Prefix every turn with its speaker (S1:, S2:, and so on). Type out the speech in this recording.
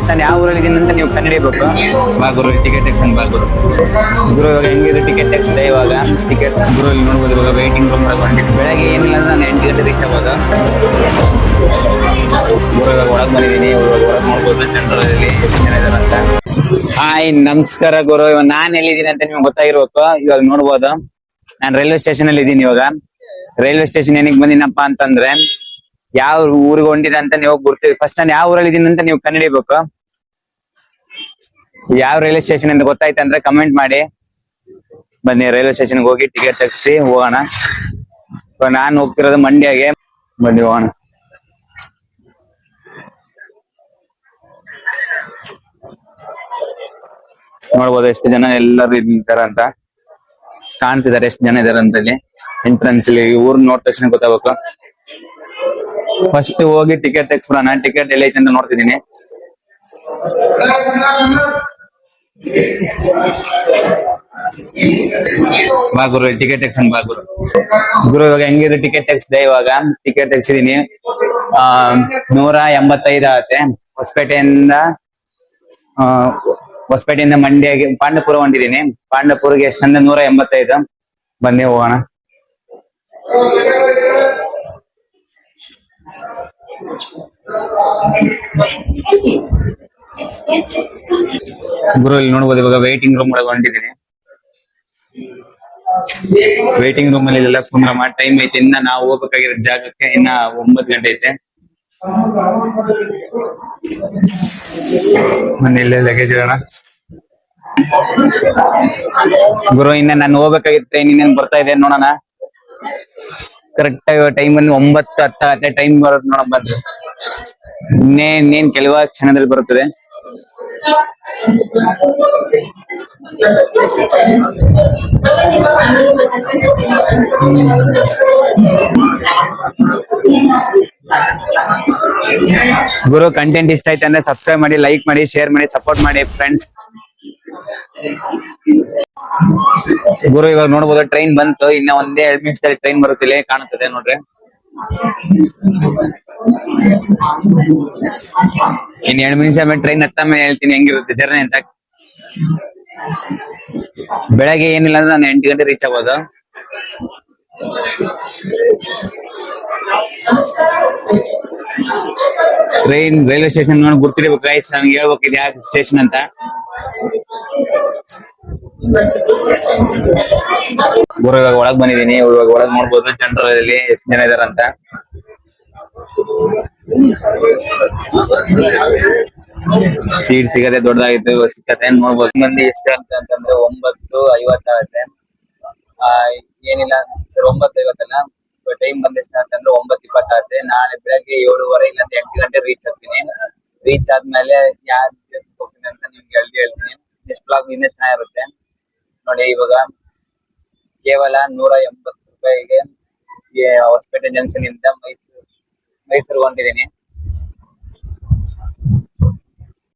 S1: ನಾನು ಯಾವ ಊರಲ್ಲಿ ಇದೀನಿ ಅಂತ ನೀವು ಕಂಡುಹಿಡಿಬೇಕು. ಬಾ ಗುರು, ಟಿಕೆಟ್ ಎಕ್ಸನ್ ಬಾ ಗುರು. ಗುರು ಇವಾಗ ಹೆಂಗಿದೆ ಟಿಕೆಟ್ ಎಕ್ಸಿದೆ ಇವಾಗ ಟಿಕೆಟ್ ಗುರು ಇಲ್ಲಿ ನೋಡ್ಬೋದು. ಇವಾಗ ವೇಟಿಂಗ್ ರೂಮ್ ತಗೊಂಡಿದ್ದು ಬೆಳಗ್ಗೆ ಏನಿಲ್ಲ ಅಂದ್ರೆ ನಾನು 8 ಗಂಟೆ ರೀಚ್ ಆಗೋದು. ಗುರು ಇವಾಗ ಒಳಗ್ ಬಂದಿದ್ದೀನಿ. ಇವಾಗ ಒಳಗ್ ನೋಡ್ಬೋದು ಜನರಲ್ಲಿ ಎಷ್ಟು ಜನ ಇದಾರೆ ಅಂತ. ಹಾಯ್ ನಮಸ್ಕಾರ ಗುರು. ಇವಾಗ ನಾನ್ ಎಲ್ಲಿದ್ದೀನಿ ಅಂತ ನಿಮ್ಗೆ ಗೊತ್ತಾಗಿರ್ಬೇಕು. ಇವಾಗ ನೋಡ್ಬೋದು ನಾನು ರೈಲ್ವೆ ಸ್ಟೇಷನ್ ಅಲ್ಲಿ ಇದ್ದೀನಿ. ಇವಾಗ ರೈಲ್ವೆ ಸ್ಟೇಷನ್ ಏನಕ್ಕೆ ಬಂದಿನಪ್ಪ ಅಂತಂದ್ರೆ ಯಾವ ಊರಿಗೆ ಹೊಂಟಿದೆ ಅಂತ ನೀವು ಗುರ್ತೀವಿ. ಫಸ್ಟ್ ನಾನು ಯಾವ ಊರಲ್ಲಿ ಇದೀನಿ ಅಂತ ನೀವು ಕಂಡುಹಿಡಿಬೇಕು. ಯಾವ ರೈಲ್ವೆ ಸ್ಟೇಷನ್ ಅಂತ ಗೊತ್ತಾಯ್ತು ಅಂದ್ರೆ ಕಮೆಂಟ್ ಮಾಡಿ. ಬನ್ನಿ ರೈಲ್ವೆ ಸ್ಟೇಷನ್ಗೆ ಹೋಗಿ ಟಿಕೆಟ್ ತೆಗ್ಸಿ ಹೋಗೋಣ. ನಾನು ಹೋಗ್ತಿರೋದು ಮಂಡ್ಯಗೆ. ಬನ್ನಿ ಹೋಗೋಣ. ನೋಡ್ಬೋದು ಎಷ್ಟು ಜನ ಎಲ್ಲರೂ ಇದ್ದಾರ ಅಂತ ಕಾಣ್ತಿದ್ದಾರೆ. ಎಷ್ಟು ಜನ ಇದಾರೆ ಅಂತ ಇಲ್ಲಿ ಎಂಟ್ರೆನ್ಸ್ ಇಲ್ಲಿ ಊರ್ ನೋಡಿದ ತಕ್ಷಣ ಗೊತ್ತಾಗಬೇಕು. ಫಸ್ಟ್ ಹೋಗಿ ಟಿಕೆಟ್ ತೆಗ್ಸ್ಬಿಡೋಣ. ಟಿಕೆಟ್ ಎಲ್ಲೈತೆ ಅಂತ ನೋಡ್ತಿದ್ದೀನಿ. ಬಾ ಗುರು, ಟಿಕೆಟ್ ತೆಗ್ಸನ್ ಬಾ ಗುರು. ಗುರು ಇವಾಗ ಹೆಂಗಿದ್ರು ಟಿಕೆಟ್ ತೆಗ್ಸಿದೆ. ಇವಾಗ ಟಿಕೆಟ್ ತೆಗ್ಸಿದೀನಿ. 185 ಆಗುತ್ತೆ. ಹೊಸಪೇಟೆಯಿಂದ ಮಂಡ್ಯಗೆ ಪಾಂಡವಪುರ ಹೊಂಟಿದ್ದೀನಿ. ಪಾಂಡವಪುರಗೆ ಎಷ್ಟಂದ್ರೆ 185. ಬನ್ನಿ ಹೋಗೋಣ. ಗುರು ಇಲ್ಲಿ ನೋಡ್ಬೋದು ಇವಾಗ ವೇಟಿಂಗ್ ರೂಮ್ ಒಳಗೆ ಹೊಂಟಿದ್ದೀನಿ. ವೇಟಿಂಗ್ ರೂಮ್ ಅಲ್ಲಿ ಎಲ್ಲ ಕುಂದ್ರಮ್ಮ. ಟೈಮ್ ಐತೆ. ಇನ್ನ ನಾವು ಹೋಗ್ಬೇಕಾಗಿರೋ ಜಾಗಕ್ಕೆ ಇನ್ನ 9 ಗಂಟೆ ಐತೆ. ಮನೆಯಲ್ಲೇ ಲಗೇಜ್ ಇರೋಣ. ಗುರು ಇನ್ನ ನಾನು ಹೋಗ್ಬೇಕಾಗಿತ್ತು ಟ್ರೈನ್ ಇನ್ನೇನು ಬರ್ತಾ ಇದೆ ನೋಡೋಣ. ಕರೆಕ್ಟ್ ಆಗಿ ಟೈಮ್ ಅಲ್ಲಿ 9:10 ಆಗುತ್ತೆ. ಟೈಮ್ ಬರುತ್ತೆ ನೋಡೋಣ. ಬಂದು ಇನ್ನೇನ್ ಕೆಲವು ಕ್ಷಣದಲ್ಲಿ ಬರುತ್ತದೆ. ಗುರು ಕಂಟೆಂಟ್ ಇಷ್ಟ ಆಯ್ತು ಅಂದ್ರೆ ಸಬ್ಸ್ಕ್ರೈಬ್ ಮಾಡಿ, ಲೈಕ್ ಮಾಡಿ, ಶೇರ್ ಮಾಡಿ, ಸಪೋರ್ಟ್ ಮಾಡಿ ಫ್ರೆಂಡ್ಸ್. ಗುರು ಇವಾಗ ನೋಡ್ಬೋದು ಟ್ರೈನ್ ಬಂತು. ಇನ್ನ ಒಂದೇ 2 ನಿಮಿಷದಲ್ಲಿ ಟ್ರೈನ್ ಬರುತ್ತಿಲ್ಲ ಕಾಣುತ್ತದೆ ನೋಡ್ರಿ. ಇನ್ 2 ನಿಮಿಷ ಆಮೇಲೆ ಟ್ರೈನ್ ಹತ್ತ ಮೇಲೆ ಹೇಳ್ತೀನಿ ಹೆಂಗಿರುತ್ತೆ ಜರ್ನಿ ಅಂತ. ಬೆಳಗ್ಗೆ ಏನಿಲ್ಲ ಅಂದ್ರೆ ನಾನು 8 ಗಂಟೆ ರೀಚ್ ಆಗೋದು. ಟ್ರೈನ್ ರೈಲ್ವೆ ಸ್ಟೇಷನ್ ನೋಡಿ ಗುರ್ತಿರ್ಬೇಕು ಗೈಸ್. ನಮ್ಗೆ ಹೇಳ್ಬೇಕು ಇದು ಯಾವ ಸ್ಟೇಷನ್ ಅಂತ. ಗುರು ಇವಾಗ ಒಳಗ್ ಬಂದಿದ್ದೀನಿ. ಇವಾಗ ಒಳಗ್ ನೋಡ್ಬೋದು ಜನರಲ್ಲಿ ಎಷ್ಟು ಜನ ಇದಾರಂತ. ಸೀಟ್ ಸಿಗದೆ ದೊಡ್ಡದಾಗಿತ್ತು. ಸಿಕ್ಕತ್ತೆ ನೋಡ್ಬೋದು. ಮಂದಿ ಎಷ್ಟು ಅಂತಂದ್ರೆ 9:50 ಆಗುತ್ತೆ. ಏನಿಲ್ಲ ಸರ್ 9:50 ಟೈಮ್ ಬಂದ ಎಷ್ಟು ಅಂತಂದ್ರೆ 9:20 ಆಗುತ್ತೆ. ನಾಳೆ ಬೆಳಗ್ಗೆ 7:15 ಇಲ್ಲ 8 ಗಂಟೆ ರೀಚ್ ಆಗ್ತೀನಿ. ರೀಚ್ ಆದ್ಮೇಲೆ ಯಾರು ಹೋಗ್ತೀನಿ ಅಂತ ನಿಮ್ಗೆ ಹೇಳ್ತೀನಿ. ನೆಕ್ಸ್ಟ್ ಬ್ಲಾಗ್ ಇನ್ನೇ ಚೆನ್ನಾಗಿರುತ್ತೆ ನೋಡಿ. ಇವಾಗ ಕೇವಲ 180 ರೂಪಾಯಿಗೆ ಹೊಸಪೇಟೆ ಜಂಕ್ಷನ್ ಇಂದ ಮೈಸೂರು ಹೊಂಟಿದ್ದೀನಿ.